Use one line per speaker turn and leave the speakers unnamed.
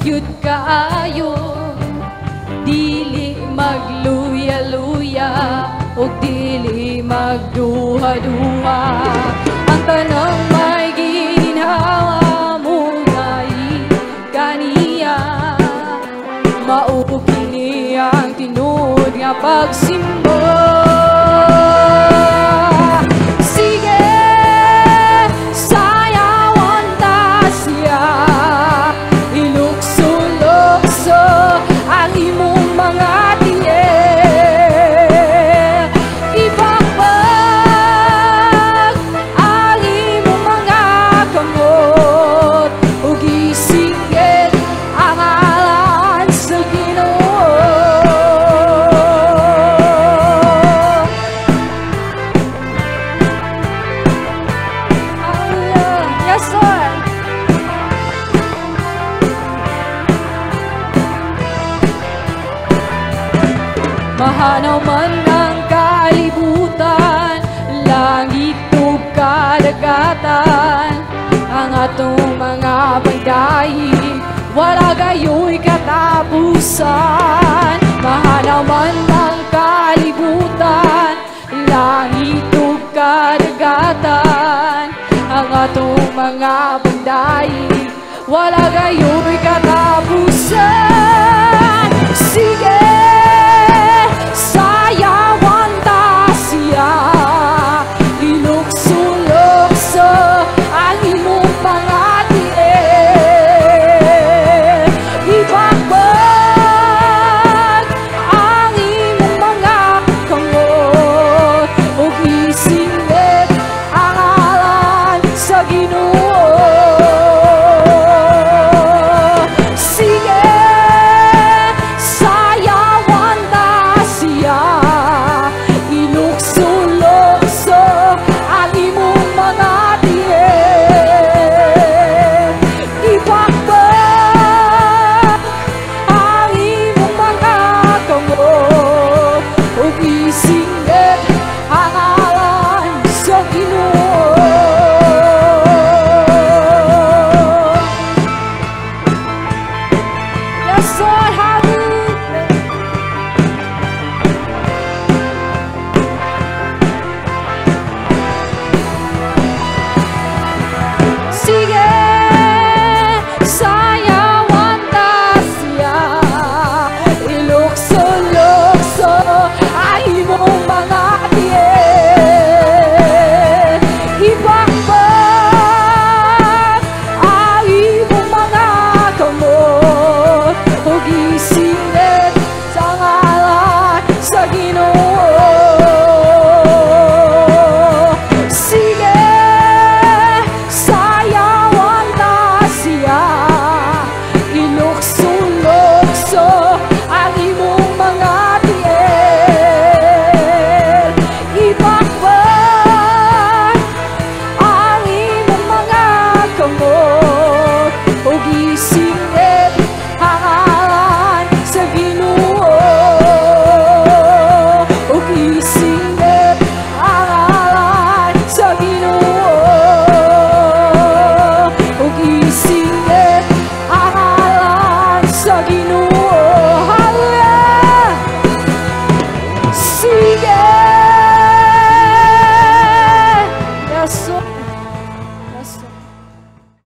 Yun kaayo, dili magluya-luya o dili magduha-duha. Ang tanang may ginhawa mo ngay kaniya, maupukini ang tinud nga pagsimba. Mahanaw man ang kalibutan, langit ug kadagatan, ang atong mga pagdaig wala gayoy katapusan. Mahanaw man ang kalibutan, langit ug kadagatan, ang atong mga pagdaig wala gayoy katapusan. Sige!